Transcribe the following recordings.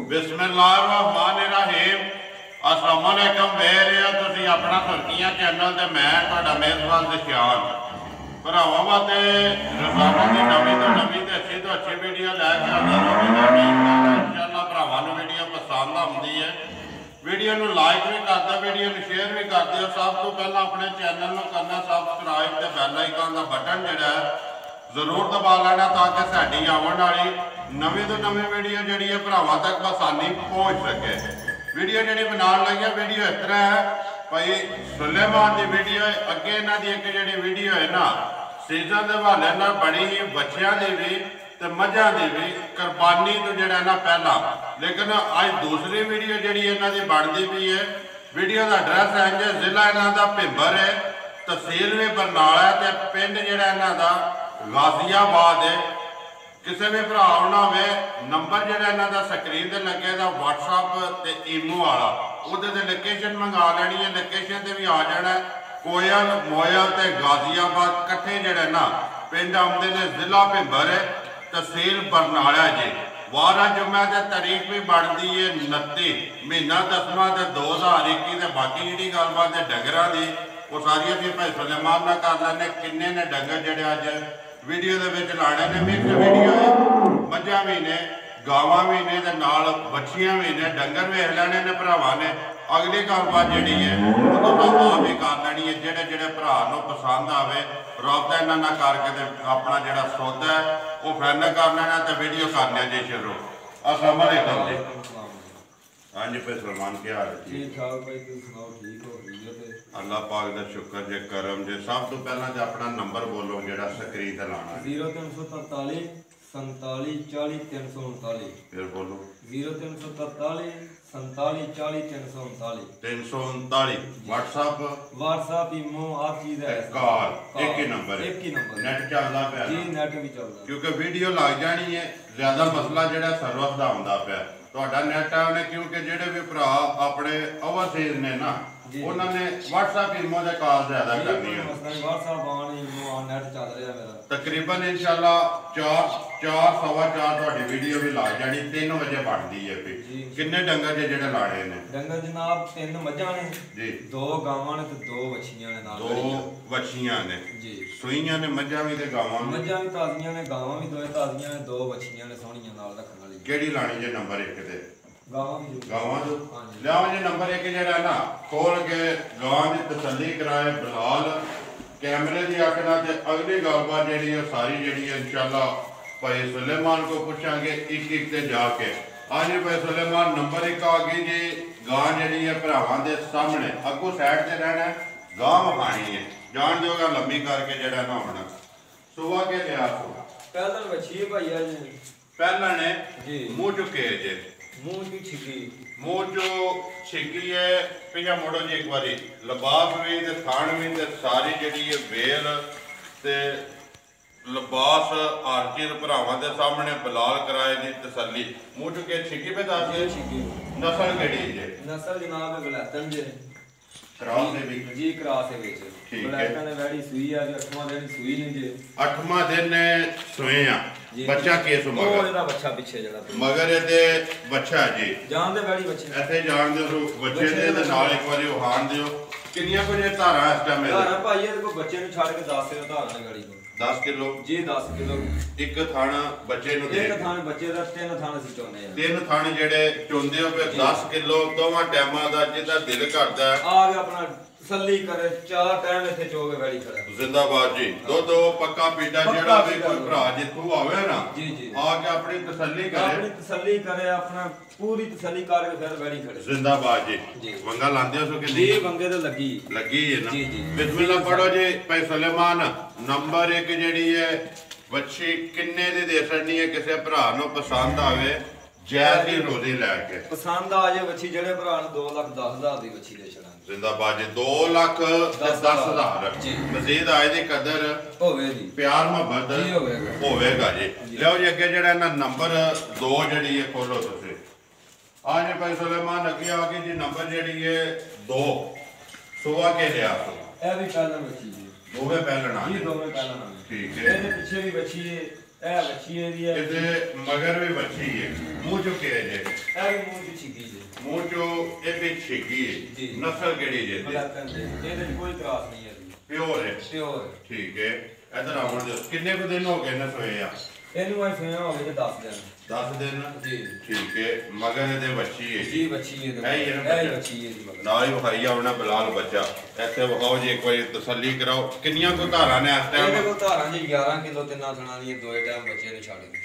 बिस्मिल्लाहिर्रहमानिर्रहीम। अस्सलाम वालेकुम। मेरे तुसीं अपना सुर्खियां चैनल ते मैं तुहाडा मेज़बान दिशान भरावां वास्ते रोज़ाना की नवीं तो नवीं ते अच्छी वीडियो लैके हाज़र हो गया। इंशाअल्लाह भरावां नूं वीडियो पसंद आउंदी है। वीडियो नूं लाइक भी कर दो, वीडियो नूं शेयर भी कर दिओ। सब तो पहला अपने चैनल नूं करना सबसक्राइब ते बैल आइकन का बटन जिहड़ा है जरूर दबा लेना ताकि साडी आने वाली नवीं तो नवीं वीडियो जी है भरावां तक आसानी पहुँच सके। वीडियो जी बनाने लगी वीडियो इस तरह है भाई सुलेमान की वीडियो अगे इन्हों की एक जी वीडियो है ना सीजन के हवाले ना बड़ी ही बच्चों की भी तो मझां की भी कुर्बानी तो जोड़ा ना पहला, लेकिन अज दूसरी वीडियो जी इन्हों की बनती भी है। वीडियो का एड्रैस है जो जिला इन्हों का भिंबर है, तहसील भी बरनाला है, तो पिंड जोड़ा इन्हों का गाजियाबाद है। किसी भी भरा आना हो नंबर जो इन्हों स्क्रीन से लगे व्हाट्सअप ते ईमो वाला उहदे लोकेशन मंगा लैनी है। लोकेशन से भी आ जाना कोयल मोयल ते गाजियाबाद कट्ठे जोड़े ना पिंड आते हैं। जिला भिंबर है, तहसील बरनाला जी। वार जुम्मे की तारीख भी बनती है 29 महीना 10वां 2021। बाकी जी गलबात है डंगर की वो सारी अभी भाई सुलेमान ना कर लें किन्ने ने डंगर जोड़े अज वीडियो के लाने ने। मिक्स वीडियो है, मझां भी ने गावां भी ने नाल बच्चियां भी ने, डंगर वेख लेने ने भरावां ने। अगली गलबात जी है वो आप ही कर लैनी है। जोड़े जोड़े भरा पसंद आवे रबता इन्होंने करके अपना जोड़ा सौदा है वो फाइनल कर लेना तो वीडियो करने जी शुरू। अस्सलाम वालेकुम जी। हाँ जी भाई सलमान क्या हाल है? ठीक ठाक भाई, तुम सुनाओ ठीक हो? अल्लाह पाक का शुक्र जे करम जे। सब तो पहला जो अपना नंबर बोलो जो स्क्रीन से लाना। 0343 47 40 339। फिर बोलो 0343 47 40 339 339। व्हाट्सएप ईमो हर चीज है। कॉल एक ही नंबर नेट चलता पे जी, नेट भी चलता क्योंकि वीडियो लग जानी है। ज्यादा मसला जो सर्विस का आंदा पे ਤੁਹਾਡਾ ਨੈਟ ਆਉਣੇ क्योंकि ਜਿਹੜੇ भी भरा अपने ओवरसीज ने ना उन्होंने व्हाट्सएप ईमो से कॉल ज्यादा करनी है। तकरीबन इंशाल्लाह 4 वीडियो भी ला जानी 3 बजे बनती है। फिर किन्ने डंगर जे जेडे लाने ने? डंगर जनाब 3 मझां ने जी, 2 गावां ने ते 2 वछियां ने। 2 वछियां ने जी, सूईयां ने मझां भी ते गावां भी। मझां भी ताजियां ने, गावां भी 2 ताजियां ने, 2 वछियां ने सोहणियां नाल रखण वाली। केड़ी लानी जे नंबर 1 ते? गावां जो लियाओ जी नंबर 1 जेड़ा ना खोल के गां की तसल्ली कराए बिलाल कैमरे की आखना। ते अगली गलबात जी सारी जी इंशाल्लाह भाई सुलेमान को पूछांगे एक से जाके। हाँ जी भाई सुलेमान नंबर 1 आ गई जी। गां जी है भरावां दे सामने अगों साइड से रहना है, गां विखानी है। जान दोगा लंबी करके जरा ना होना सुबह के लिया पहलन बची है भाई आज पहला ने जी मुंह चुके जे मुंह की छिकी मुंह जो छिकी है पिछा मोड़ो जी एक बारी लिबास भी ते थान भी ते सारी जी वेल ते लिबास आरचीर भरावां दे सामने बिलाल कराए जी तसल्ली। मुंह चुके छिकी पे दस छिकी नस्ल केड़ी जे? नस्ल जनाब गलैतन जे क्रॉस दे विच जी, क्रॉस दे विच गलैतन ने वैड़ी सूई आ जी 8वां दिन सूई ने जी 8वां दिन सोए आ। बच्चा केस मगर ओदा बच्चा पीछे जड़ा मगर एदे बच्चा जी जान दे वैड़ी बच्चे ऐसे जान दे बच्चे दे नाल एक बारी उहान दियो। किन्नियां को जे धारा इस टाइम में? धारा भाई ये देखो बच्चे नु छाड़ के 10 किलो धारा ने गाड़ी को 10 किलो जी 10 किलो एक थान बच्चे नु दे। एक थान बच्चे दा 3 थान सी चोने आ 3 थान जेड़े चोंदे हो पे 10 किलो दोवां टाइमां दा जिदा दिल करदा आ गया अपना तसल्ली करे 4 टाइम इथे चोगे वैड़ी खड़ा। जिंदाबाद जी। दो पक्का पीटा जेड़ा भी कोई भरा जिथू आवे ना जी जी आके अपनी तसल्ली करे अपना पूरी तसल्ली करके फिर वैड़ी खड़े। जिंदाबाद जी। वंगा लांदे हो सो कि जी वंगे ते लगी है ना जी जी। बिस्मिल्लाह पढ़ो जी भाई सुलेमान। नंबर 1 जेड़ी है बच्ची किन्ने दी दे सकनी है किसी भरा नु पसंद आवे जैज दी रोजी लैके पसंद आ जाए बच्ची जेड़े भरा नु 2,10,000 दी बच्ची दे छड़ांगे। जिंदाबाद जी। 2,10,000 जी मजीद आए दी कदर होवेगी प्यार मोहब्बत जी होवेगा जी। लियो जी अगे जेड़ा ना नंबर 2 जेड़ी है खोलो तुसी। आ जी भाई सुलेमान अगे आ गई जी नंबर जेड़ी है 2 सुबह के लिया तो ए भी पहला बच्ची जी दोवे पहलना जी दोवे पहलना ठीक है। ਇਹਦੇ ਪਿੱਛੇ ਵੀ ਬੱਚੀ ਹੈ, ਇਹ ਬੱਚੀ ਇਹਦੀ ਹੈ, ਇਹਦੇ ਮਗਰ ਵੀ ਬੱਚੀ ਹੈ। ਮੂੰਹ ਚੁੱਕੇ ਜੇ ਇਹ ਮੂੰਹ ਚ ਛਿੱਗੀ ਜੀ ਮੂੰਹ ਚੋਂ ਇਹਦੀ ਛਿੱਗੀ ਜੀ ਨਸਲ ਕਿਹੜੀ ਜੇ ਬਲੈਕਨ ਜੀ ਇਹਦੇ ਚ ਕੋਈ ਕਰਾਸ ਨਹੀਂ ਹੈ ਜੀ ਪਿਓਰ ਹੈ ਪਿਓਰ ਠੀਕ ਹੈ ਇਧਰ ਆਉਣ ਦਿਓ ਕਿੰਨੇ ਕੁ ਦਿਨ ਹੋ ਗਏ ਨੇ ਸੋਏ ਆ ਇਹਨੂੰ ਐ ਸੋਇਆ ਹੋ ਗਏ 10 ਦਿਨ 10 ਦਿਨ ਜੀ ਠੀਕ ਹੈ ਮਗਰ ਇਹਦੇ ਬੱਚੀ ਹੈ ਜੀ ਬੱਚੀ ਇਹਦੇ ਹੈ ਹੀ ਨਾ ਇਹ ਬੱਚੀ ਹੈ ਜੀ ਮਗਰ ਨਾਲ ਹੀ ਵਿਖਾਈ ਆਉਣਾ ਬਲਾਲ ਬੱਚਾ ਇੱਥੇ ਵਿਖਾਓ ਜੀ ਇੱਕ ਵਾਰੀ ਤਸੱਲੀ ਕਰਾਓ ਕਿੰਨੀਆਂ ਕੋ ਧਾਰਾਂ ਨੇ ਇਸ ਇਹਦੇ ਟਾਈਮ ਕੋਲ ਧਾਰਾਂ ਜੀ 11 ਕਿਲੋ ਤਿੰਨਾਂ ਥਣਾਂ ਦੀਆਂ ਦੋਏ ਟਾਈਮ ਬੱਚੇ ਨੂੰ ਛੱਡ ਗਏ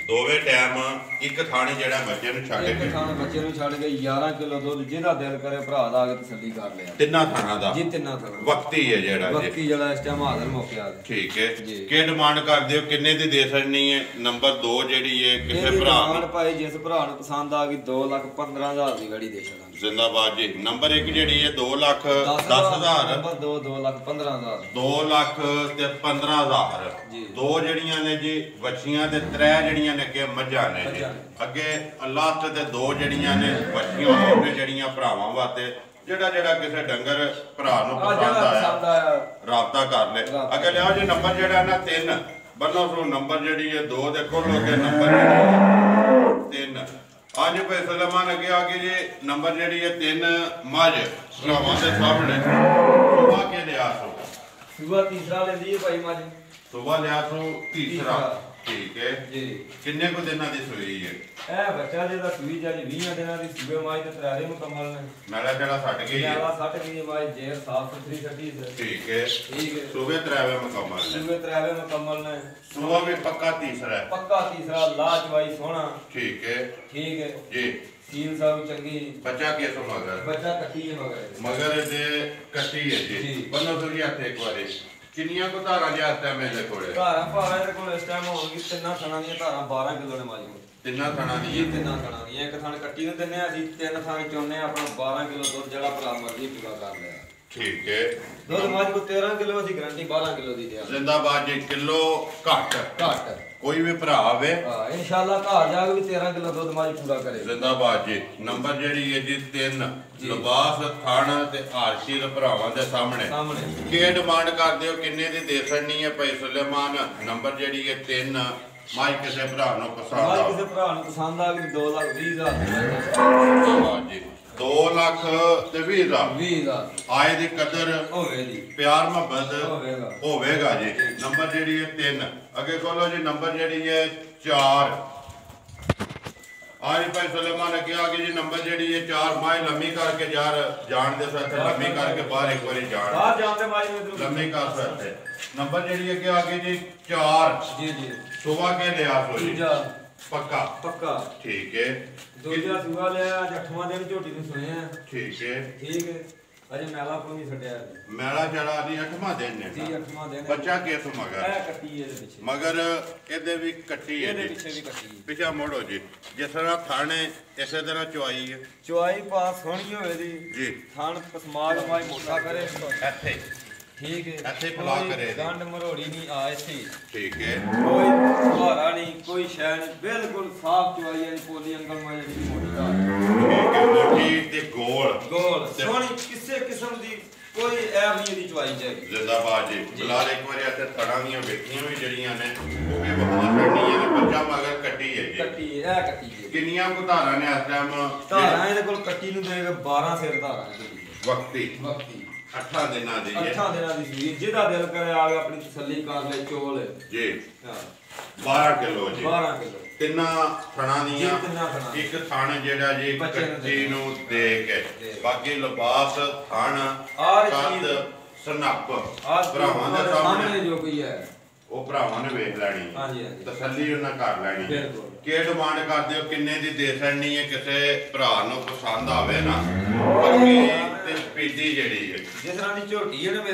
ਦੋਵੇਂ ਟਾਈਮ ਇੱਕ ਥਾਣੇ ਜਿਹੜਾ ਬੱਚੇ ਨੂੰ ਛੱਡ ਇੱਕ ਕੇ ਥਾਂ ਬੱਚੇ ਨੂੰ ਛੱਡ ਕੇ 11 ਕਿਲੋ ਦੁੱਧ ਜਿਹਦਾ ਦਿਲ ਕਰੇ ਭਰਾ ਦਾ ਆ ਕੇ ਤਸੱਲੀ ਕਰ ਲਿਆ ਤਿੰਨਾਂ ਥਾਣਾ ਦਾ ਜੀ ਤਿੰਨਾਂ ਥਾਂ ਵਕਤੀ ਹੈ ਜਿਹੜਾ ਜੀ ਬਾਕੀ ਜਿਹੜਾ ਇਸ ਟਾਈਮ ਹਾਜ਼ਰ ਮੌਕਿਆ ਦੇ ਠੀਕ ਹੈ ਜੀ। ਕੀ ਡਿਮਾਂਡ ਕਰਦੇ ਹੋ ਕਿੰਨੇ ਦੀ ਦੇ ਸਕਣੀ ਹੈ ਨੰਬਰ 2 ਜਿਹੜੀ ਹੈ ਕਿਸੇ ਇਹਦੀ ਭਰਾ ਡਿਮਾਂਡ ਨੂੰ ਭਾਈ ਜਿਸ ਭਰਾ ਨੂੰ ਪਸੰਦ ਆ ਗਈ 2,15,000 ਦੀ ਗੜੀ ਦੇ ਛੱਡਾਂਗੇ ਜ਼ਿੰਦਾਬਾਦ ਜੀ ਨੰਬਰ 1 ਜਿਹੜੀ ਹੈ 2,10,000 ਨੰਬਰ 2,15,000 2 ਲੱਖ ਤੇ 15,000 ਜੀ। ਦੋ ਜਿਹੜੀਆਂ ਨੇ ਜੀ ਬੱਚੀਆਂ ਤੇ ਤਰੇ ਜਿਹੜੀਆਂ ਨੇ ਅੱਗੇ ਮੱਝਾਂ ਨੇ ਜੀ ਮੱਝਾਂ। ਅੱਗੇ ਲਾਸਟ ਤੇ ਦੋ ਜਿਹੜੀਆਂ ਨੇ ਬੱਚੀਆਂ ਹੋਣਗੇ ਜਿਹੜੀਆਂ ਭਰਾਵਾਂ ਵਾਸਤੇ ਜਿਹੜਾ ਕਿਸੇ ਡੰਗਰ ਭਰਾ ਨੂੰ ਆ ਜਿਹੜਾ ਪਸੰਦ ਪਸੰਦ ਆਇਆ ਆਇਆ ਰਾਬਤਾ ਕਰ ਲੈ ਰਾਬਤਾ। ਅੱਗੇ ਲਿਆਓ ਜੀ ਨੰਬਰ ਜਿਹੜਾ ਨਾ 3 ਬੰਨੋ ਸੋ ਨੰਬਰ ਜਿਹੜੀ ਹੈ 2 ਦੇਖੋ ਲੋਕੇ ਨੰਬਰ ਜਿਹੜੀ ਹੈ 3 ਅੱਜ ਭਾਈ ਸੁਲੇਮਾਨ ਅੱਗੇ ਆ ਗਏ ਜੀ ਨੰਬਰ ਜਿਹੜੀ ਹੈ 3 ਮੱਝ ਭਰਾਵਾਂ ਦੇ ਸਾਹਮਣੇ ਸੁਬਾ ਕੇ ਲਿਆ ਸੋ ਸੂਆ ਤੀਸਰਾ ਲੈਂਦੀ ਹੈ ਭਾਈ ਮੱਝ ਸੁਬਾ ਲਿਆ ਸੋ ਤੀਸਰਾ ਠੀਕ ਹੈ ਜੀ ਕਿੰਨੇ ਕੁ ਦਿਨਾਂ ਦੀ ਸੂਈ ਹੈ ਇਹ ਬੱਚਾ ਜਿਹਦਾ ਸੂਈ ਜਾਂ 20 ਦਿਨਾਂ ਦੀ ਸੂਬੇ ਮਾਈ ਤੇ ਤਰਾਰੇ ਮੁਕੰਮਲ ਨੇ ਮੈਲਾ ਜਿਹੜਾ ਛੱਡ ਗਈ ਹੈ ਜਿਆਦਾ 60 ਦੀ ਮਾਈ ਜੇਰ ਸਾਫ ਸੁਥਰੀ ਛੱਡੀ ਹੈ ਠੀਕ ਹੈ ਠੀਕ ਹੈ ਸੂਬੇ ਤਰਾਵੇ ਮੁਕੰਮਲ ਨੇ ਸੂਬੇ ਤਰਾਰੇ ਮੁਕੰਮਲ ਨੇ ਸੁਬਾ ਵੀ ਪੱਕਾ ਤੀਸਰਾ ਹੈ ਪੱਕਾ ਤੀਸਰਾ ਲਾਜਵਾਈ ਸੋਹਣਾ ਠੀਕ ਹੈ ਠੀਕ ਹੈ ਜੀ ਸੀਲ ਸਾਹਿਬ ਚੰਗੀ ਬੱਚਾ ਕਿਸੋ ਮਗਰ ਬੱਚਾ ਕੱਟੀ ਹੈ ਮਗਰ ਮਗਰ ਦੇ ਕੱਟੀ ਹੈ ਜੀ ਜੀ। ਬੰਨੋ ਸੁਰੀ ਹੱਥ ਇੱਕ ਵਾਰੀ ਕਿੰਨੀਆਂ ਕੋ ਧਾਰਾਂ ਦੇ ਹੱਥਾਂ ਮੇਰੇ ਕੋਲੇ ਧਾਰਾਂ ਭਾਵੇਂ ਇਹਦੇ ਕੋਲ ਇਸ ਟਾਈਮ ਹੋਣਗੀ ਤਿੰਨਾਂ ਥਣਾਂ ਦੀਆਂ ਧਾਰਾਂ 12 ਕਿਲੋ ਨੇ ਮਾਜੀ ਤਿੰਨਾਂ ਥਾਣਾ ਦੀ ਇਹ ਤਿੰਨਾਂ ਥਣਾਂ ਦੀਆਂ ਇੱਕ ਥਣ ਕੱਟੀ ਨੂੰ ਦਿੰਨੇ ਆ ਅਸੀਂ ਤਿੰਨ ਥਾਂ ਚੋਨੇ ਆਪਣਾ 12 ਕਿਲੋ ਦੁੱਧ ਜਿਹੜਾ ਭਰਾ ਮਰਜ਼ੀ ਪੂਰਾ ਕਰ ਲਿਆ ਠੀਕ ਹੈ ਦੁੱਧ ਮਾਜ ਕੋ 13 ਕਿਲੋ ਅਸੀਂ ਗਰੰਟੀ 12 ਕਿਲੋ ਦੀ ਦਿਆ ਜ਼ਿੰਦਾਬਾਦ ਜੀ ਕਿਲੋ ਘੱਟ ਘੱਟ ਕੋਈ ਵੀ ਭਰਾ ਆਵੇ ਹਾਂ ਇਨਸ਼ਾਅੱਲਾ ਘਰ ਜਾ ਕੇ ਵੀ 13 ਕਿਲੋ ਦੁੱਧ ਮਾਜ ਪੂਰਾ ਕਰੇ ਜ਼ਿੰਦਾਬਾਦ ਜੀ ਨੰਬਰ ਜਿਹੜੀ ਹੈ ਜੀ 3 ਲਿਬਾਸ ਥਾਣਾ ਤੇ ਆਰਸ਼ੀ ਦੇ ਭਰਾਵਾਂ ਦੇ ਸਾਹਮਣੇ ਸਾਹਮਣੇ ਕੀ ਡਿਮਾਂਡ ਕਰਦੇ ਹੋ ਕਿੰਨੇ ਦੀ ਦੇ ਸਕਣੀ ਹੈ ਭਾਈ ਸੁਲੇਮਾਨ ਨੰਬਰ ਜਿਹੜੀ ਹੈ 3 ਮਾਈ ਕਿਸੇ ਭਰਾ ਨੂੰ ਪਸੰਦ ਮਾਜ ਆ ਕਿਸੇ ਭਰਾ ਨੂੰ ਪਸੰਦ ਆ ਗਈ 2,20,000 ਜ਼ਿੰਦਾਬਾਦ ਜੀ 2 ਲੱਖ ਤੇ 20,000 20,000 ਆਏ ਦੀ ਕਦਰ ਹੋਵੇ ਜੀ ਪਿਆਰ ਮੁਹੱਬਤ ਹੋਵੇਗਾ ਹੋਵੇਗਾ ਜੀ ਨੰਬਰ ਜਿਹੜੀ ਹੈ 3 ਅੱਗੇ ਕੋਲੋ ਜੀ ਨੰਬਰ ਜਿਹੜੀ ਹੈ 4 ਆਜ ਭਾਈ ਸੁਲੇਮਾਨ ਅੱਗੇ ਆ ਗਈ ਜੀ ਨੰਬਰ ਜਿਹੜੀ ਹੈ 4 ਮਾਈ ਲੰਮੀ ਕਰਕੇ ਜਾਣ ਦੇ ਸਾਥ ਲੰਮੀ ਕਰਕੇ ਬਾਹਰ ਇੱਕ ਵਾਰੀ ਜਾਣ ਬਾਹਰ ਜਾਂਦੇ ਮਾਜ ਨੂੰ ਇਧਰ ਲੰਮੀ ਕਰ ਸਕਦੇ ਨੰਬਰ ਜਿਹੜੀ ਅੱਗੇ ਆ ਗਈ ਜੀ 4 ਜੀ ਜੀ ਸੁਬਾ ਕੇ ਲਿਆ ਸੋ ਜੀ ਦੂਜਾ ਪੱਕਾ ਪੱਕਾ ਠੀਕ ਹੈ ਦੂਜਾ ਸੂਆ ਲਿਆ ਅੱਜ 8ਵਾਂ ਦਿਨ ਝੋਟੀ ਨੂੰ ਸੁਣੇ ਆ ਠੀਕ ਹੈ ਠੀਕ ਹੈ ਅਜੇ ਮੈਲਾ ਕੋਈ ਨਹੀਂ ਛੱਡਿਆ ਮੈਲਾ ਚੜਾ ਦੀ 8ਵਾਂ ਦਿਨ ਨੇ ਜੀ 8ਵਾਂ ਦਿਨ ਬੱਚਾ ਕਿਸ ਮਗਰ ਇਹ ਕੱਟੀ ਇਹਦੇ ਪਿੱਛੇ ਮਗਰ ਇਹਦੇ ਵੀ ਕੱਟੀ ਹੈ ਇਹਦੇ ਜੀ ਪਿੱਛੇ ਵੀ ਕੱਟੀ ਹੈ ਪਿਛਾ ਮੋੜੋ ਜੀ ਜਿਸ ਤਰ੍ਹਾਂ ਥਾਣੇ ਇਸੇ ਤਰ੍ਹਾਂ ਚੁਆਈ ਹੈ ਚੁਆਈ ਪਾਸ ਸੋਹਣੀ ਹੋਵੇ ਦੀ ਜੀ ਥਾਣ ਪਸਮਾਲ ਮਾਈ ਮੋਟਾ ਕਰੇ ਇੱਥੇ ਠੀਕ ਹੈ ਇੱਥੇ ਪਲਾ ਕੋਈ ਕਰੇ ਇਹਦੀ। ਗੰਢ ਮਰੋੜੀ ਨਹੀਂ ਆ ਇੱਥੇ ਠੀਕ ਹੈ ਕੋਈ ਸੁਹਾਰਾ ਨਹੀਂ ਕੋਈ ਸ਼ੈ ਨਹੀਂ ਬਿਲਕੁਲ ਸਾਫ ਚੁਆਈ ਹੈ ਪੋਲੀ ਅੰਗਲ ਮਾਈ ਜਿਹੜੀ ਮੋਟੀ ਦਾ ਠੀਕ ਹੈ ਮੋਟੀ ਤੇ ਗੋਲ ਗੋਲ ਤੇ- ਸੋਹਣੀ ਕਿਸੇ ਕਿਸਮ ਦੀ ਕੋਈ ਐਬ ਨਹੀਂ ਇਹਦੀ ਚੁਆਈ ਚਾਹੀਦੀ ਜ਼ਿੰਦਾਬਾਦ ਜੀ ਬਲਾਲ ਇੱਕ ਵਾਰੀ ਇੱਥੇ ਥੜਾਂ ਦੀਆਂ ਵੇਖੀਆਂ ਵੀ ਜਿਹੜੀਆਂ ਨੇ ਉਹ ਵੀ ਬਹੁਤ ਛੱਡੀਆਂ ਨੇ ਬੱਚਾ ਮਗਰ ਕੱਟੀ ਹੈ ਜੀ ਕੱਟੀ ਇਹ ਕੱਟੀ ਹੈ ਕਿੰਨੀਆਂ ਕੁ ਧਾਰਾਂ ਨੇ ਇਸ ਟਾਈਮ ਧਾਰਾਂ ਇਹਦੇ ਕੋਲ ਕੱਟੀ ਨੂੰ ਦੇਗਾ 12 ਸਿਰ ਧਾਰਾਂ ਇਹਦੀ ਵਕਤੀ ਵਕਤੀ 8 ਦਿਨਾਂ ਦੀ ਹੈ 8 ਦਿਨਾਂ ਦੀ ਸੂਈ ਜਿਹਦਾ ਦਿਲ ਕਰੇ ਆ ਕੇ ਆਪਣੀ ਤਸੱਲੀ ਕਰ ਲੈ ਚੋਲ ਜੀ ਹਾਂ 12 ਕਿਲੋ ਜੀ 12 ਕਿਲੋ ਤਿੰਨਾਂ ਥਣਾਂ ਦੀਆਂ ਜੀ, ਤਿੰਨਾਂ ਥਣਾਂ। ਇੱਕ ਥਣ ਜਿਹੜਾ ਜੀ ਬੱਚੇ ਨੂੰ ਕੱਚੀ ਨੂੰ ਦੇ ਕੇ ਦੇ। ਬਾਕੀ ਲਿਬਾਸ ਥਣ ਆਹ ਕੱਦ ਚੀਜ਼- ਸਨੱਪ ਆਹ ਭਰਾਵਾਂ ਦੇ ਸਾਹਮਣੇ ਸਾਹਮਣੇ ਜੋ ਕੋਈ ਹੈ ਉਹ ਭਰਾਵਾਂ ਨੇ ਵੇਖ ਲੈਣੀ ਹਾਂਜੀ, ਹਾਂਜੀ। ਤਸੱਲੀ ਉਹਨਾਂ ਕਰ ਲੈਣੀ ਬਿਲਕੁਲ। ਕੀ ਡਿਮਾਂਡ ਕਰਦੇ ਹੋ ਕਿੰਨੇ ਦੀ ਦੇ ਸਕਣੀ ਹੈ ਕਿਸੇ ਭਰਾ ਨੂੰ ਪਸੰਦ ਆਵੇ ਨਾ ਬਾਕੀ ਤੇ ਪੀਦੀ ਜਿਹੜੀ ਹੈ ਜਿਸ ਤਰ੍ਹਾਂ ਦੀ ਝੋਟੀ ਹੈ ਨਾ ਜੀ।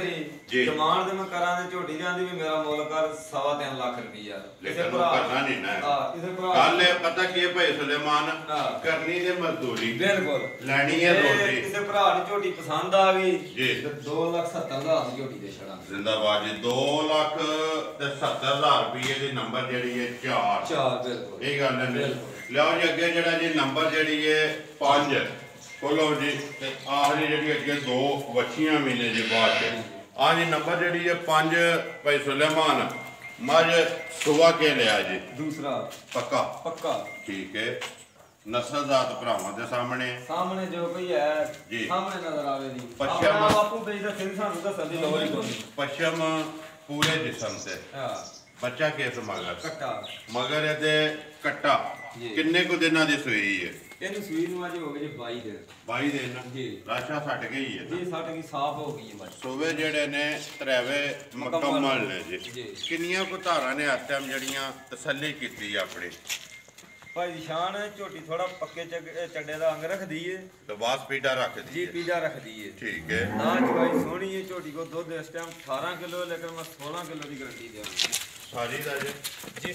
ਮੇਰੀ ਡਿਮਾਂਡ ਤੇ ਮੈਂ ਕਰਾਂ ਤੇ ਝੋਟੀ ਦੀ ਆਂਦੀ ਵੀ ਮੇਰਾ ਮੁੱਲ ਕਰ 3.5 ਲੱਖ ਰੁਪਈਆ ਲੇਕਿਨ ਉਹ ਕਰਨਾ ਨਹੀਂ ਨਾ ਹਾਂ ਕਿਸੇ ਭਰਾ ਗੱਲ ਇਹ ਪਤਾ ਕੀ ਹੈ ਭਾਈ ਸੁਲੇਮਾਨ ਹਾਂ। ਕਰਨੀ ਤੇ ਮਜ਼ਦੂਰੀ ਬਿਲਕੁਲ ਲੈਣੀ ਹੈ ਜੇ ਰੋਟੀ ਕਿਸੇ ਭਰਾ ਨੂੰ ਝੋਟੀ ਪਸੰਦ ਆ ਗਈ ਜੀ। ਤੇ 2,70,000 ਦੀ ਝੋਟੀ ਦੇ ਛੜਾਂਗੇ ਜ਼ਿੰਦਾਬਾਦ ਜੀ 2,70,000 ਰੁਪਏ ਦੀ ਨੰਬਰ ਜਿਹੜੀ ਹੈ 4 ਚਾਰ ਬਿਲਕੁਲ ਇਹ ਗੱਲ ਹੈ ਬਿਲਕੁਲ। ਲਿਆਓ ਜੀ ਅੱਗੇ ਜਿਹੜਾ ਜੀ ਨੰਬਰ ਜਿਹੜੀ ਹੈ 5 ਖੋਲੋ ਜੀ ਤੇ ਆਖਰੀ ਜਿਹੜੀ ਅੱਗੇ 2 ਵੱਛੀਆਂ ਵੀ ਨੇ ਜੀ ਬਾਅਦ ਚ ਆ ਜੀ ਨੰਬਰ ਜਿਹੜੀ ਹੈ 5 ਭਾਈ ਸੁਲੇਮਾਨ ਮੱਝ ਸੁਬਾ ਕੇ ਲਿਆ ਜੀ ਦੂਸਰਾ ਪੱਕਾ ਪੱਕਾ ਠੀਕ ਹੈ ਨਸਲਜ਼ਾਤ ਭਰਾਵਾਂ ਦੇ ਸਾਹਮਣੇ ਜੋ ਕੋਈ ਹੈ ਜੀ। ਸਾਹਮਣੇ ਨਜ਼ਰ ਆਵੇ ਜੀ ਪੱਛਮ- ਆਪਣਾ ਆਪੂ ਵੇਚਦਾ ਸਿੰਘ ਸਾਨੂੰ ਦੱਸਣ ਦੀ ਲੋੜ ਹੀ ਕੋਈ ਪੱਛਮ ਪੂਰੇ ਜਿਸਮ ਤੇ ਹਾਂ ਬੱਚਾ ਕਿਸ ਮਗਰ ਕੱਟਾ ਮਗਰ ਇਹਦੇ ਕੱਟਾ ਜੀ। ਕਿੰਨੇ ਕੁ ਦਿਨਾਂ ਦੀ ਸੂਈ ਹੈ? ਇਹਨੂੰ ਸੂਈ ਨੂੰ ਅੱਜ ਹੋ ਗਏ ਜੀ 22 ਦਿਨ 22 ਦਿਨ ਜੀ। ਰਾਸ਼ਾ ਛੱਡ ਗਈ ਹੈ ਜੀ ਸੱਟ ਗਈ ਸਾਫ਼ ਹੋ ਗਈ ਹੈ ਬੱਚੀ ਸੂਵੇ ਜਿਹੜੇ ਨੇ ਤਰੇਵੇ ਮੁਕੰਮਲ ਨੇ ਜੀ ਜੀ। ਕਿੰਨੀਆਂ ਕੁ ਧਾਰਾਂ ਨੇ ਇਸ ਟਾਈਮ ਜਿਹੜੀਆਂ ਤਸੱਲੀ ਕੀਤੀ ਆਪਣੀ? ਭਾਈ ਸ਼ਾਨ ਝੋਟੀ ਥੋੜਾ ਪੱਕੇ ਚੱਡੇ ਦਾ ਅੰਗ ਰੱਖਦੀ ਏ ਤੇ ਬਾਸ ਪੀਡਾ ਰੱਖਦੀ ਜੀ ਹੈ ਪੀਜਾ ਰੱਖਦੀ ਏ ਠੀਕ ਹੈ ਨਾ ਚਵਾਈ ਸੋਹਣੀ ਏ ਝੋਟੀ ਕੋ ਦੁੱਧ ਇਸ ਟਾਈਮ 18 ਕਿਲੋ ਲੇਕਿਨ ਮੈਂ 16 ਕਿਲੋ ਦੀ ਗਾਰੰਟੀ ਦੇਵਾਂਗਾ ਸਾਰੀ ਦਾ ਜੀ ਜੀ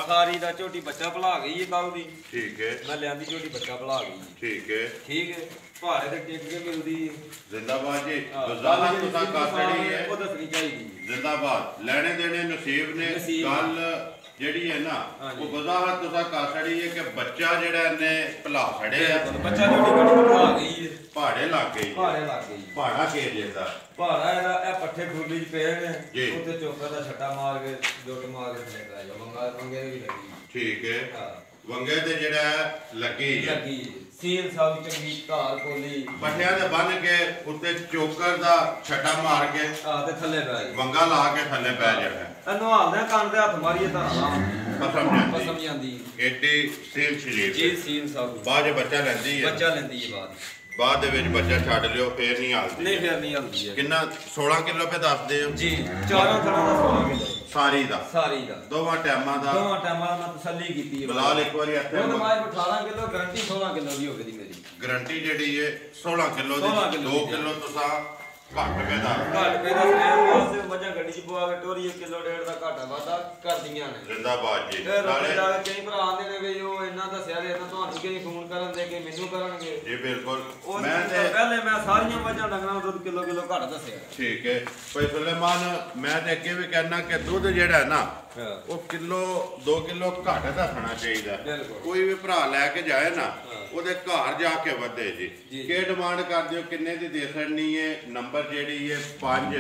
ਸਾਰੀ ਦਾ ਝੋਟੀ ਬੱਚਾ ਭਲਾ ਗਈ ਏ ਕੱਲ ਦੀ ਠੀਕ ਹੈ ਮੈਂ ਲਿਆਂਦੀ ਝੋਟੀ ਬੱਚਾ ਭਲਾ ਗਈ ਏ ਠੀਕ ਹੈ ਠੀਕ ਹੈ ਭਾੜੇ ਤੇ ਟਿਕ ਕੇ ਮਿਲਦੀ ਏ ਜ਼ਿੰਦਾਬਾਦ ਜੀ ਵਜ਼ਾਹਤ ਤੁਸਾਂ ਕਾਸੜੀ ਹੈ ਉਹ ਦੱਸਣੀ ਚਾਹੀਦੀ ਜ਼ਿੰਦਾਬਾਦ ਲੈਣੇ ਦੇਣੇ ਨਸੀਬ ਨੇ ਨਸੀਬ। ਗੱਲ ਜਿਹੜੀ ਹੈ ਨਾ ਹਾਂਜੀ। ਉਹ ਵਜ਼ਾਹਤ ਤੁਸਾਂ ਕਾਸੜੀ ਹੈ ਕਿ ਬੱਚਾ ਜਿਹੜਾ ਇਹਨੇ ਭਲਾ ਖੜੇ ਆ ਬੱਚਾ ਝੋਟੀ ਕੱਢ ਭਲਾ ਗਈ ਏ ਪਹਾੜੇ ਲੱਗ ਗਈ ਭਾੜੇ ਲੱਗ ਗਈ ਪਹਾੜਾ ਕੇ ਜਿਹਦਾ ਭਾੜਾ ਇਹਦਾ ਇਹ ਪੱਠੇ ਖੁਰਲੀ ਚ ਪਏ ਜੀ। ਨੇ ਉੱਤੇ ਚੋਕਾ ਦਾ ਛੱਟਾ ਮਾਰ ਕੇ ਜੁੱਟ ਮਾਰ ਕੇ ਥੱਲੇ ਕਰਾਇਆ ਮੰਗੇ ਵੀ ਲੱਗੀ ਠੀਕ ਹੈ ਹਾਂ ਵੰਗੇ ਤੇ ਜਿਹੜਾ ਲੱਗੀ ਹੈ ਲੱਗੀ ਸੀਲ ਸਭ ਚੰਗੀ ਧਾਰ ਕੋਲੀ ਪੱਠਿਆਂ ਦੇ ਬੰਨ ਕੇ ਉੱਤੇ ਚੋਕਰ ਦਾ ਛੱਟਾ ਮਾਰ ਕੇ ਆ ਤੇ ਥੱਲੇ ਪੈ ਗਈ ਵੰਗਾ ਲਾ ਕੇ ਥੱਲੇ ਪੈ ਜਾਣਾ ਇਹ ਨਹਾਲਦੇ ਕੰਨ ਤੇ ਹੱਥ ਮਾਰੀਏ ਤਾਂ ਪਸਮ ਪਸਮ ਜਾਂਦੀ ਜਾਂਦੀ ਏਡੀ ਸੇਲ ਸ਼ਰੀਰ ਜੀ ਸੀਲ ਸਭ ਬਾਅਦ 'ਚ ਬੱਚਾ ਲੈਂਦੀ ਹੈ ਬੱਚਾ ਲੈਂਦੀ ਹੈ ਬਾਅਦ ਬਾਅਦ ਦੇ ਵਿੱਚ ਬੱਚਾ ਛੱਡ ਲਿਓ ਫੇਰ ਨਹੀਂ ਹਾਲਦੀ ਨਹੀਂ ਫਿਰ ਨਹੀਂ ਆਉਂਦੀ ਹੈ ਕਿੰਨਾ 16 ਕਿਲੋ ਪੇ ਦੱਸਦੇ ਹੋ ਜੀ ਚਾਰਾਂ ਤਰ੍ਹਾਂ ਦਾ 16 ਕਿਲੋ ਸਾਰੀ ਦਾ ਸਾਰੀ ਦਾ ਦੋਵਾਂ ਟਾਈਮਾਂ ਦਾ ਦੋਵਾਂ ਟਾਈਮਾਂ ਦਾ ਮੈਂ ਤਸੱਲੀ ਕੀਤੀ ਹੈ ਬਲਾਲ ਇੱਕ ਵਾਰੀ ਇੱਥੇ ਉਹ ਮਾਇ 18 ਕਿਲੋ ਗਾਰੰਟੀ 16 ਕਿਲੋ ਦੀ ਹੋ ਗਈ ਮੇਰੀ ਗਰੰਟੀ ਜਿਹੜੀ ਹੈ 16 ਕਿਲੋ 16 ਦੀ ਕਿਲੋ 2 ਦੀ। ਕਿਲੋ ਤੁਸੀਂ ਘੱਟ ਪੈਦਾ ਘੱਟ ਪੈਦਾ ਸਨੈਰ ਵਾਸਤੇ ਮੱਝਾਂ ਗੱਡੀ 'ਚ ਪਵਾ ਕੇ ਟੋਰੀ 1 ਕਿਲੋ ਡੇਢ ਦਾ ਘਾਟਾ ਵਾਧਾ ਕਰਦੀਆਂ ਨੇ ਜ਼ਿੰਦਾਬਾਦ ਜੀ ਫਿਰ ਨਾਲੇ ਜਾ ਕੇ ਕਈ ਭਰਾ ਆਂਦੇ ਨੇ ਵੀ ਉਹ ਇੰਨਾ ਦੱਸਿਆ ਤੇ ਇਹਨਾਂ ਤੁਹਾਨੂੰ ਕਿਹੜੀ ਫੋਨ ਕਰਨ ਦੇ ਕਿ ਮੈਨੂੰ ਕਰਨਗੇ ਜੀ ਬਿਲਕੁਲ ਉਹ ਮੈਂ ਤੇ ਪਹਿਲੇ ਮੈਂ ਸਾਰੀਆਂ ਮੱਝਾਂ ਡੰਗਰਾਂ ਨੂੰ ਦੁੱਧ ਕਿਲੋ ਘੱਟ ਦੱਸਿਆ ਠੀਕ ਹੈ ਭਾਈ ਸੁਲੇਮਾਨ ਮੈਂ ਤੇ ਅੱਗੇ ਵੀ ਕਹਿਣਾ ਕਿ ਦੁੱਧ ਜਿਹੜਾ ਹੈ ਨਾ ਹਾਂ ਉਹ ਕਿਲੋ 2 ਕਿਲੋ ਘੱਟ ਦੱਸਣਾ ਚਾਹੀਦਾ ਬਿਲਕੁਲ। ਕੋਈ ਵੀ ਭਰਾ ਲੈ ਕੇ ਜਾਏ ਨਾ ਹਾਂ। ਉਹਦੇ ਘਰ ਜਾ ਕੇ ਵਧੇ ਜੀ ਜੀ। ਕੀ ਡਿਮਾਂਡ ਕਰਦੇ ਹੋ ਕਿੰਨੇ ਦੀ ਦੇ ਸਕਣੀ ਹੈ ਨੰਬਰ ਜਿਹੜੀ ਹੈ 5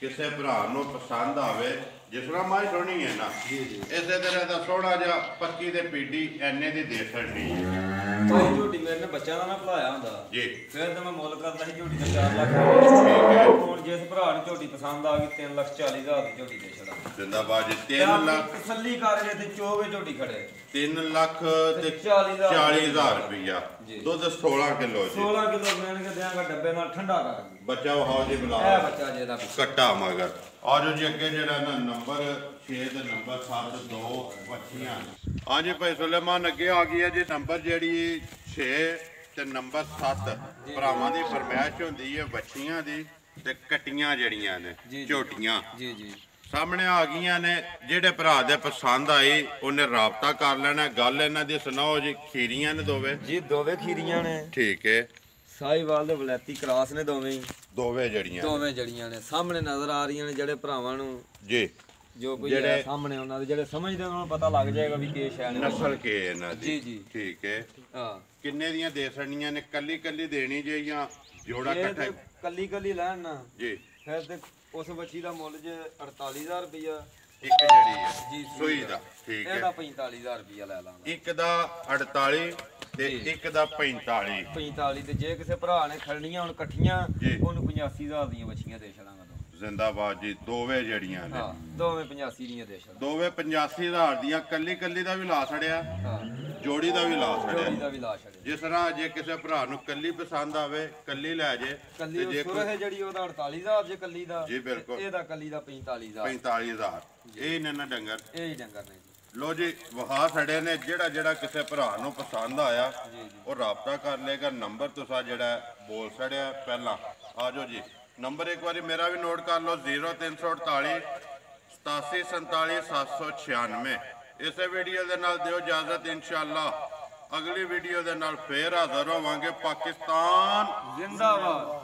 ਕਿਸੇ ਭਰਾ ਨੂੰ ਪਸੰਦ ਆਵੇ ਜਿਸ ਤਰ੍ਹਾਂ ਮਾਈ ਸੋਹਣੀ ਹੈ ਨਾ ਜੀ ਜੀ ਇਸੇ ਤਰ੍ਹਾਂ ਦਾ ਸੋਹਣਾ ਜਿਹਾ 25 ਦੇ ਪੀਡੀ ਐਨੇ ਦੀ ਦੇ ਸਕਣੀ ਹੈ ਭਾਈ ਝੋਟੀ ਮੇਰੇ ਨੇ ਬੱਚਿਆਂ ਦਾ ਨਾ ਭਲਾਇਆ ਹੁੰਦਾ ਜੀ ਫਿਰ ਤਾਂ ਮੈਂ ਮੁੱਲ ਕਰਦਾ ਸੀ ਝੋਟੀ ਦਾ 4 ਲੱਖ ਠੀਕ ਹੈ ਹੁਣ ਜਿਸ ਭਰਾ ਨੂੰ ਝੋਟੀ ਪਸੰਦ ਆ ਗਈ 3,40,000 ਦੀ ਝੋਟੀ ਦੇ ਛੜਾ ਜ਼ਿੰਦਾਬਾਦ ਜੀ ਤੇ 3 ਆਪਣੀ ਲੱਖ ਤਸੱਲੀ ਕਰ ਜੇ ਤੇ ਚੋਵੇ ਝੋਟੀ ਖੜੇ 3 ਲੱਖ ਤੇ 40,000 ਰੁਪਇਆ ਜੀ। ਦੁੱਧ 16 ਕਿਲੋ ਜੀ 16 ਕਿਲੋ ਮਿਲਣ ਕੇ ਦਿਆਂਗਾ ਡੱਬੇ ਨਾਲ ਠੰਡਾ ਕਰ ਬੱਚਾ ਵਹਾਓ ਜੀ ਬੁਲਾ ਇਹ ਬੱਚਾ ਜਿਹਦਾ ਕੱਟਾ ਮਗਰ ਆਜੋ ਜੀ ਅੱਗੇ ਜਿਹੜਾ ਨਾ ਨੰਬਰ 6 ਤੇ ਨੰਬਰ 7 ਦੋ ਬੱਚੀਆਂ ਹਾਂਜੀ ਭਾਈ ਸੁਲੇਮਾਨ ਅੱਗੇ ਆ ਗਈ ਹੈ ਜੀ ਨੰਬਰ ਜਿਹੜੀ 6 ਤੇ ਨੰਬਰ 7 ਭਰਾਵਾਂ ਦੀ ਫਰਮਾਇਸ਼ ਹੁੰਦੀ ਹੈ ਬੱਚੀਆਂ ਦੀ ਤੇ ਕਟੀਆਂ ਜਿਹੜੀਆਂ ਨੇ ਜੀ। ਝੋਟੀਆਂ ਜੀ ਜੀ ਸਾਹਮਣੇ ਆ ਗਈਆਂ ਨੇ ਜਿਹੜੇ ਭਰਾ ਦੇ ਪਸੰਦ ਆਈ ਉਹਨੇ ਰਾਬਤਾ ਕਰ ਲੈਣਾ ਗੱਲ ਇਹਨਾਂ ਦੀ ਸੁਣਾਓ ਜੀ ਖੀਰੀਆਂ ਨੇ ਦੋਵੇਂ ਜੀ ਦੋਵੇਂ ਖੀਰੀਆਂ ਨੇ ਠੀਕ ਹੈ ਸਾਈਵਾਲ ਦੇ ਵਲੈਤੀ ਕਰਾਸ ਨੇ ਦੋਵੇਂ ਹੀ ਦੋਵੇਂ ਜੜੀਆਂ ਦੋਵੇਂ ਜੜੀਆਂ ਨੇ ਸਾਹਮਣੇ ਨਜ਼ਰ ਆ ਰਹੀਆਂ ਨੇ ਜਿਹੜੇ ਭਰਾਵਾਂ ਨੂੰ ਜੀ ਜੋ ਕੋਈ ਜਿਹੜੇ- ਹੈ ਸਾਹਮਣੇ ਉਹਨਾਂ ਦੇ ਜਿਹੜੇ ਸਮਝਦੇ ਉਹਨਾਂ ਨੂੰ ਪਤਾ ਲੱਗ ਜਾਏਗਾ ਵੀ ਕੀ ਸ਼ੈ ਨੇ ਨਸਲ ਕੇ ਇਹਨਾਂ ਦੀ ਜੀ, ਜੀ। ਠੀਕ ਹੈ ਹਾਂ ਕਿੰਨੇ ਦੀਆਂ ਦੇ ਸਕਣੀਆਂ ਨੇ ਕੱਲੀ ਕੱਲੀ ਦੇਣੀ ਜੇ ਜਾਂ ਜੋੜਾ ਇਹ ਇਕੱਠਾ ਤੇ ਕੱਲੀ ਕੱਲੀ ਲੈਣ ਨਾ ਜੀ ਫਿਰ ਤੇ ਉਸ ਬੱਚੀ ਦਾ ਮੁੱਲ ਜੇ 48,000 ਰੁਪਇਆ ਇੱਕ ਜਿਹੜੀ ਹੈ ਜੀ, ਸੂਈ ਦਾ ਠੀਕ ਇਹਦਾ ਹੈ 45,000 ਰੁਪਇਆ ਲੈ ਲਾਂਗਾ ਇੱਕ ਦਾ 48 ਤੇ ਜੀ। ਇੱਕ ਦਾ 45 45 ਤੇ ਜੇ ਕਿਸੇ ਭਰਾ ਨੇ ਖੜਨੀਆਂ ਹੁਣ ਇਕੱਠੀਆਂ ਜੀ। ਉਹਨੂੰ 85,000 ਦੀਆਂ ਬੱਚੀਆਂ ਦੇ ਛੜਾਂਗਾ ਦੋ ਜ਼ਿੰਦਾਬਾਦ ਜੀ ਦੋਵੇਂ ਜਿਹੜੀਆਂ ਨੇ ਹਾਂ ਦੋਵੇਂ 85 ਦੀਆਂ ਦੇ ਛੜਾਂ ਦੋਵੇਂ 85,000 ਦੀਆਂ ਕੱਲੀ ਕੱਲੀ ਦਾ ਵੀ ਲਾ ਛੜਿਆ ਹਾਂ ਜੋੜੀ ਦਾ ਵੀ ਲਾ ਜੋੜੀ ਛੜਿਆ ਦਾ ਵੀ ਲਾ ਛੜੇ ਜਿਸ ਤਰ੍ਹਾਂ ਜੇ ਕਿਸੇ ਭਰਾ ਨੂੰ ਕੱਲੀ ਪਸੰਦ ਆਵੇ ਕੱਲੀ ਲੈ ਜੇ ਕੱਲੀ ਤੇ ਉਹ ਜੇ ਸੁਰ ਹੈ ਜਿਹੜੀ ਉਹਦਾ 48,000 ਜੇ ਕੱਲੀ ਦਾ ਜੀ, ਬਿਲਕੁਲ। ਤੇ ਇਹਦਾ ਕੱਲੀ ਦਾ 45,000 45,000 ਇਹ ਨੇ ਨਾ ਡੰਗਰ ਇਹ ਹੀ ਡੰਗਰ ਨੇ ਜੀ ਲੋ ਜੀ ਵਹਾ ਛੜੇ ਨੇ ਜਿਹੜਾ ਕਿਸੇ ਭਰਾ ਨੂੰ ਪਸੰਦ ਆਇਆ ਜੀ ਜੀ ਉਹ ਰਾਬਤਾ ਕਰ ਲੇਗਾ ਨੰਬਰ ਤੁਸੀਂ ਜਿਹੜਾ ਬੋਲ ਛੜਿਆ ਪਹਿਲਾਂ ਆਜੋ ਜੀ ਨੰਬਰ ਇੱਕ ਵਾਰੀ ਮੇਰਾ ਵੀ ਨੋਟ ਕਰ ਲਓ 0348 8747 796 ਇਸੇ ਵੀਡੀਓ ਦੇ ਨਾਲ ਦਿਓ ਇਜਾਜ਼ਤ ਇਨਸ਼ਾਅੱਲਾ ਅਗਲੀ ਵੀਡੀਓ ਦੇ ਨਾਲ ਫੇਰ ਹਾਜ਼ਰ ਹੋਵਾਂਗੇ ਪਾਕਿਸਤਾਨ ਜ਼ਿੰਦਾਬਾਦ